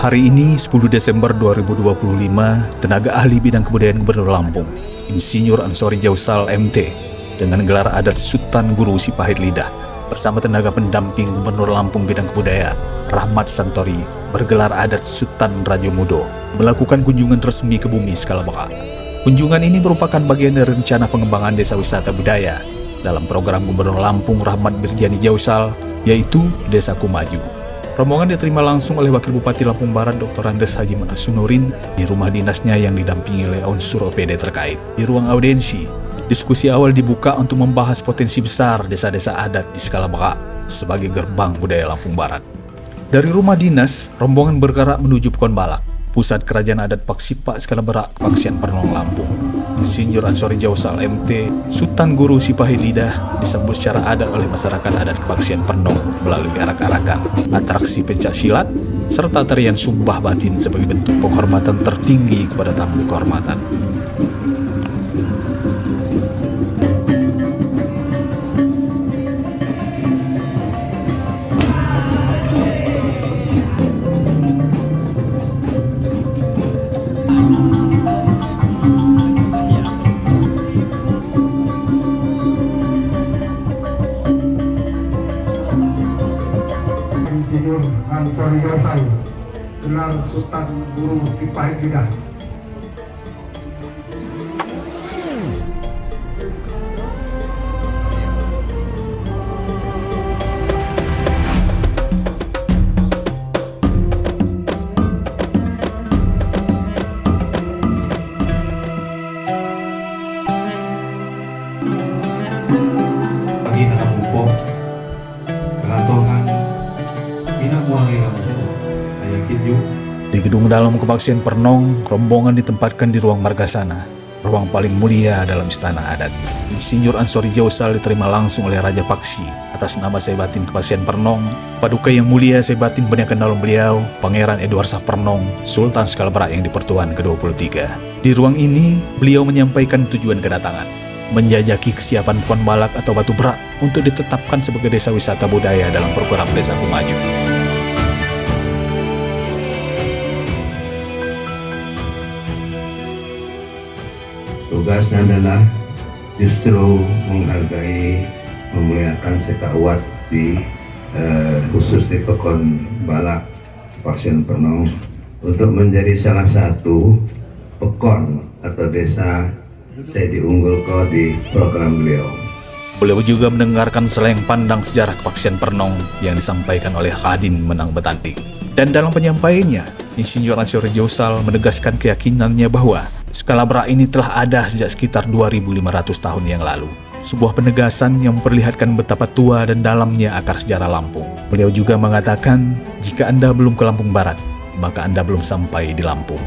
Hari ini 10 Desember 2025, tenaga ahli bidang kebudayaan Gubernur Lampung, Insinyur Ansori Jausal MT, dengan gelar adat Sultan Guru Sipahit Lidah, bersama tenaga pendamping Gubernur Lampung bidang kebudayaan, Rahmat Santori, bergelar adat Sultan Rajo Mudo, melakukan kunjungan resmi ke bumi Skalabaka. Kunjungan ini merupakan bagian dari rencana pengembangan desa wisata budaya dalam program Gubernur Lampung Rahmat Birjani Jausal, yaitu Desaku Maju. Rombongan diterima langsung oleh Wakil Bupati Lampung Barat Dr. Andes Haji Manasunurin di rumah dinasnya yang didampingi oleh unsur OPD terkait. Di ruang audiensi, diskusi awal dibuka untuk membahas potensi besar desa-desa adat di Skalabaka sebagai gerbang budaya Lampung Barat. Dari rumah dinas, rombongan bergerak menuju Pekon Balak, pusat kerajaan adat Paksipa Skalabaka, Paksian Pernong, Lampung. Insinyur Ansori Jausal MT, Sultan Guru Sipahit Lidah, disambut secara adat oleh masyarakat adat Paksian Pernong melalui arak-arakan, atraksi pencak silat, serta tarian sumbah batin sebagai bentuk penghormatan tertinggi kepada tamu kehormatan. Insinyur Ansori Jausal, gelar Sultan Guru Sipahit Lidah. Pagi anak mumpung kelantongan minang wangi Lampung ayah kinju. Di gedung dalam Kepaksian Pernong, rombongan ditempatkan di ruang margasana, ruang paling mulia dalam istana adat. Insinyur Ansori Jausal diterima langsung oleh Raja Paksi atas nama Saibatin Kepaksian Pernong, Paduka Yang Mulia Saibatin Beniakan Dalem beliau, Pangeran Edward Shah Pernong, Sultan Skalabaka yang di Pertuan ke-23. Di ruang ini, beliau menyampaikan tujuan kedatangan, menjajaki kesiapan Pekon Balak atau Batu Berak untuk ditetapkan sebagai desa wisata budaya dalam program Desaku Maju. Tugasnya adalah justru menghargai, memuliakan sekawat di khusus di Pekon Balak, Paksian Pernong, untuk menjadi salah satu pekon atau desa saya diunggulkan di program beliau. Beliau juga mendengarkan seleng pandang sejarah Kepaksian Pernong yang disampaikan oleh Kadin Menang Betanding. Dan dalam penyampaiannya, Insinyur Ansori Jausal menegaskan keyakinannya bahwa Skalabaka ini telah ada sejak sekitar 2.500 tahun yang lalu. Sebuah penegasan yang memperlihatkan betapa tua dan dalamnya akar sejarah Lampung. Beliau juga mengatakan, jika Anda belum ke Lampung Barat, maka Anda belum sampai di Lampung.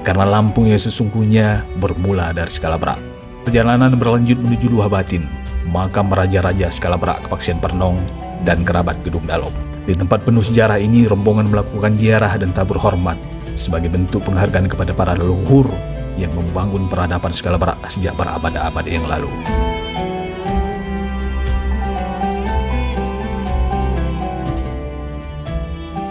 Karena Lampung yang sesungguhnya bermula dari Skalabaka. Perjalanan berlanjut menuju Luah Batin, makam raja-raja Skalabaka Kepaksian Pernong, dan kerabat Gedung Dalem. Di tempat penuh sejarah ini, rombongan melakukan ziarah dan tabur hormat sebagai bentuk penghargaan kepada para leluhur yang membangun peradaban Skalabaka sejak berabad-abad yang lalu.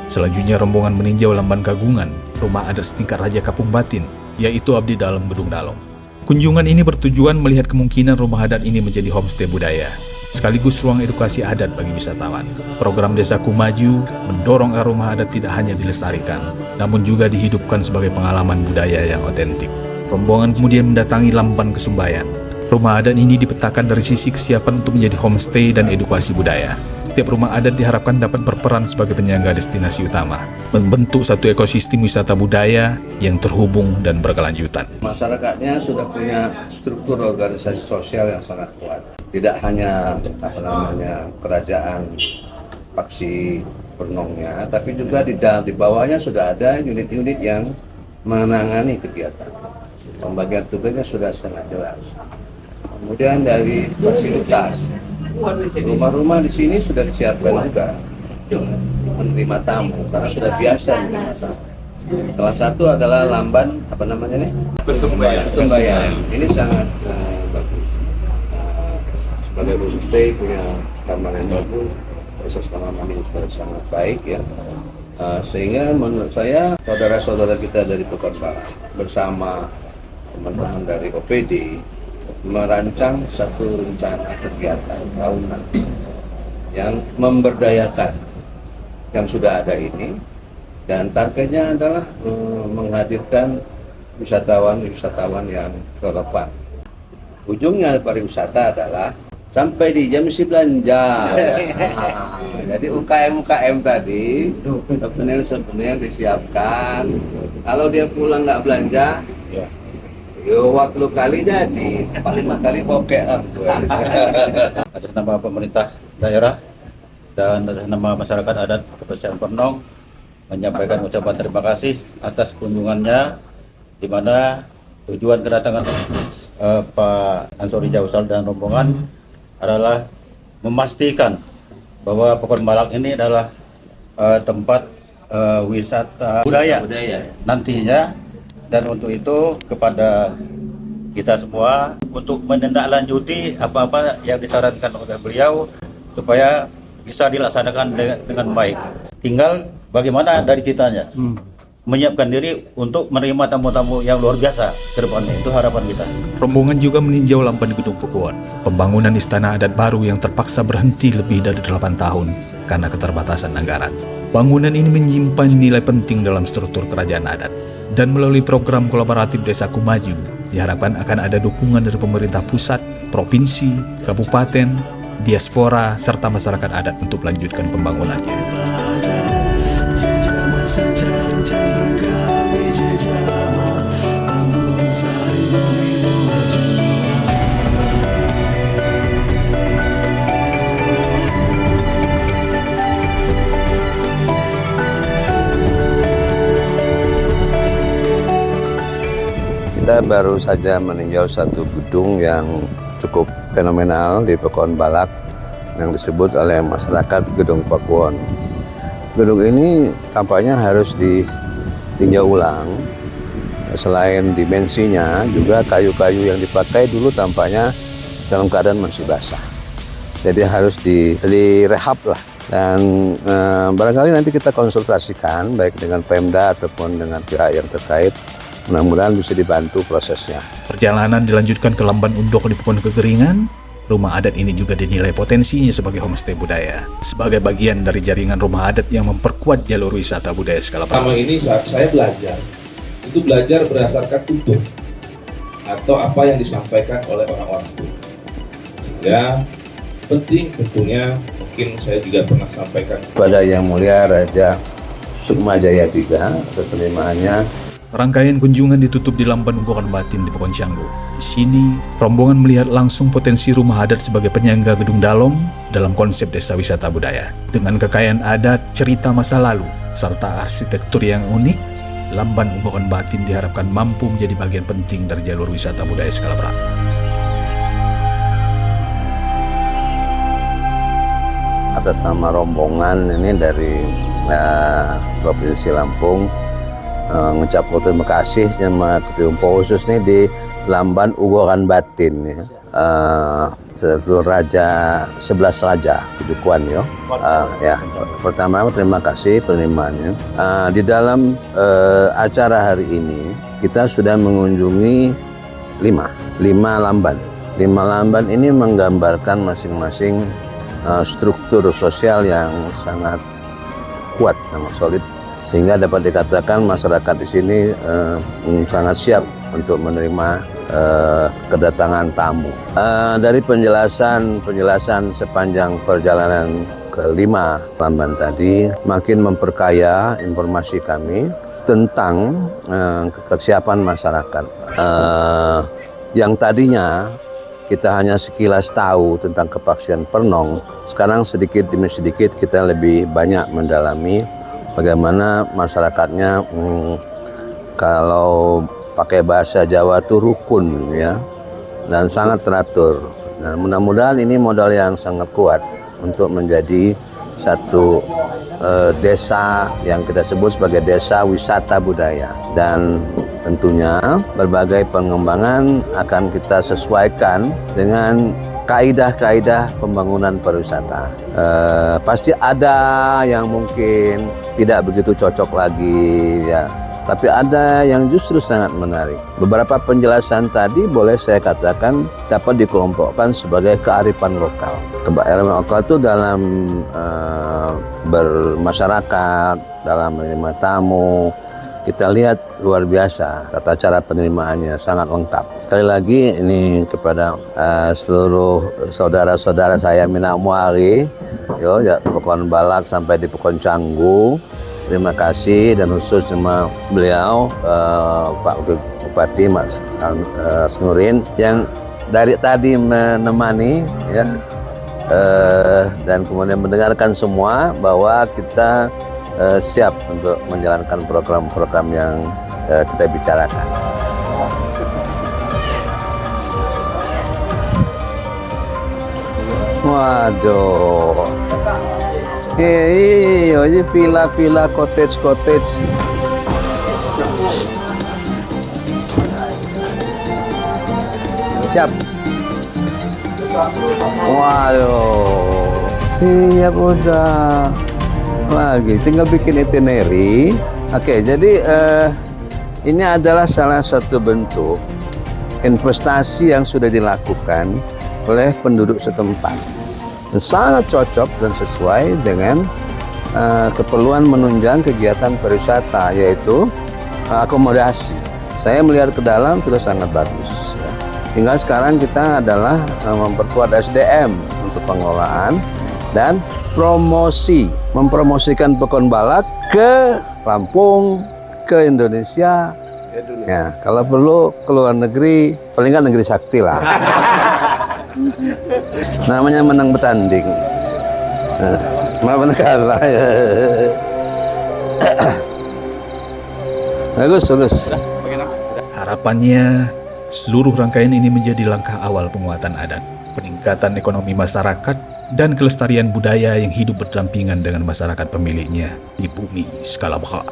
Selanjutnya rombongan meninjau Lamban Kagungan, rumah adat setingkat Raja Kapung Batin, yaitu abdi dalam Gedung Dalem. Kunjungan ini bertujuan melihat kemungkinan rumah adat ini menjadi homestay budaya, sekaligus ruang edukasi adat bagi wisatawan. Program Desaku Maju mendorong agar rumah adat tidak hanya dilestarikan, namun juga dihidupkan sebagai pengalaman budaya yang otentik. Rombongan kemudian mendatangi Lamban Kesumbayan. Rumah adat ini dipetakan dari sisi kesiapan untuk menjadi homestay dan edukasi budaya. Setiap rumah adat diharapkan dapat berperan sebagai penyangga destinasi utama, membentuk satu ekosistem wisata budaya yang terhubung dan berkelanjutan. Masyarakatnya sudah punya struktur organisasi sosial yang sangat kuat. Tidak hanya kerajaan Paksi Pernongnya, tapi juga di bawahnya sudah ada unit-unit yang menangani kegiatan. Pembagian tugasnya sudah sangat jelas. Kemudian dari fasilitas, rumah-rumah di sini sudah disiapkan juga menerima tamu karena sudah biasa menerima tamu. Salah satu adalah Lamban Kesumbayan. Ini sangat bagus. Sebagai homestay punya kamar yang bagus, proses pengamanan yang sangat baik ya. Sehingga menurut saya saudara-saudara kita dari Pekan Barat bersama teman-teman dari OPD merancang satu rencana kegiatan tahunan yang memberdayakan yang sudah ada ini, dan targetnya adalah menghadirkan wisatawan yang relevan. Ujungnya pariwisata adalah sampai di jam si belanja. Jadi UKM tadi souvenir disiapkan. Kalau dia pulang nggak belanja, yo waktu kali jadi 5 kali bokeh. Atas nama pemerintah daerah dan atas nama masyarakat adat Kepercayaan Pernong menyampaikan ucapan terima kasih atas kunjungannya, di mana tujuan kedatangan Pak Ansori Jausal dan rombongan adalah memastikan bahwa Pekan Balat ini adalah tempat wisata budaya nantinya, dan untuk itu kepada kita semua untuk menindaklanjuti apa-apa yang disarankan oleh beliau supaya bisa dilaksanakan dengan baik. Tinggal bagaimana dari kitanya menyiapkan diri untuk menerima tamu-tamu yang luar biasa ke depannya. Itu harapan kita. Rombongan juga meninjau Lamban Gedung Pakuan, pembangunan istana adat baru yang terpaksa berhenti lebih dari 8 tahun karena keterbatasan anggaran. Bangunan ini menyimpan nilai penting dalam struktur kerajaan adat, dan melalui program kolaboratif Desaku Maju, diharapkan akan ada dukungan dari pemerintah pusat, provinsi, kabupaten, diaspora, serta masyarakat adat untuk melanjutkan pembangunannya. Kita baru saja meninjau satu gedung yang cukup fenomenal di Pekan Balat yang disebut oleh masyarakat Gedung Pakuan. Gedung ini tampaknya harus ditinjau ulang. Selain dimensinya, juga kayu-kayu yang dipakai dulu tampaknya dalam keadaan masih basah. Jadi harus direhab lah. Dan barangkali nanti kita konsultasikan baik dengan Pemda ataupun dengan pihak yang terkait. Mudah-mudahan bisa dibantu prosesnya. Perjalanan dilanjutkan ke Lamban Undok di Pekon Kekeringan. Rumah adat ini juga dinilai potensinya sebagai homestay budaya, sebagai bagian dari jaringan rumah adat yang memperkuat jalur wisata budaya skala besar. Selama ini saat saya belajar, itu belajar berdasarkan utuh atau apa yang disampaikan oleh orang-orang itu. Sehingga penting tentunya, mungkin saya juga pernah sampaikan Kepada Yang Mulia Raja Sukmajaya III atas penerimaannya. Rangkaian kunjungan ditutup di Lamban Unggokan Batin di Pekon Canggu. Di sini, rombongan melihat langsung potensi rumah adat sebagai penyangga gedung dalom dalam konsep desa wisata budaya. Dengan kekayaan adat, cerita masa lalu, serta arsitektur yang unik, Lamban Unggokan Batin diharapkan mampu menjadi bagian penting dari jalur wisata budaya skala besar. Atas nama rombongan ini dari Provinsi Lampung, mengucap terima kasih sama Ketua Khusus nih di Lamban Unggokan Batin ya. Seluruh raja 11 raja kejukuan ya. Pertama terima kasih penerimaannya. Di dalam acara hari ini kita sudah mengunjungi 5 lamban. 5 lamban ini menggambarkan masing-masing struktur sosial yang sangat kuat, sangat solid, sehingga dapat dikatakan masyarakat di sini sangat siap untuk menerima kedatangan tamu. Dari penjelasan sepanjang perjalanan ke-5 lamban tadi makin memperkaya informasi kami tentang kesiapan masyarakat. Yang tadinya kita hanya sekilas tahu tentang Kepercayaan Pernong, sekarang sedikit demi sedikit kita lebih banyak mendalami bagaimana masyarakatnya, kalau pakai bahasa Jawa itu rukun ya, dan sangat teratur. Nah, mudah-mudahan ini modal yang sangat kuat untuk menjadi satu desa yang kita sebut sebagai desa wisata budaya. Dan tentunya berbagai pengembangan akan kita sesuaikan dengan kaidah-kaidah pembangunan pariwisata. Pasti ada yang mungkin tidak begitu cocok lagi ya. Tapi ada yang justru sangat menarik. Beberapa penjelasan tadi boleh saya katakan dapat dikelompokkan sebagai kearifan lokal. Kearifan lokal itu dalam bermasyarakat, dalam menerima tamu, kita lihat luar biasa. Tata cara penerimaannya sangat lengkap. Sekali lagi ini kepada seluruh saudara-saudara saya Minang Muari, ya Pekon Balak sampai di Pekon Canggu. Terima kasih dan khusus sama beliau Pak Bupati Mas Nurin yang dari tadi menemani ya dan kemudian mendengarkan semua bahwa kita siap untuk menjalankan program-program yang kita bicarakan. Waduh. Iya, ini villa-villa, cottage. Siap. Waduh. Siap udah. Lagi, tinggal bikin itinerary. Oke, jadi ini adalah salah satu bentuk investasi yang sudah dilakukan oleh penduduk setempat. Sangat cocok dan sesuai dengan keperluan menunjang kegiatan pariwisata, yaitu akomodasi. Saya melihat ke dalam sudah sangat bagus. Ya. Tinggal sekarang kita adalah memperkuat SDM untuk pengelolaan dan promosi, mempromosikan Pekon Balak ke Lampung, ke Indonesia. Ya, kalau perlu ke luar negeri, paling nggak negeri sakti lah. Namanya menang bertanding. Maaf kalah. Bagus. Harapannya, seluruh rangkaian ini menjadi langkah awal penguatan adat, peningkatan ekonomi masyarakat, dan kelestarian budaya yang hidup berdampingan dengan masyarakat pemiliknya di bumi skala besar.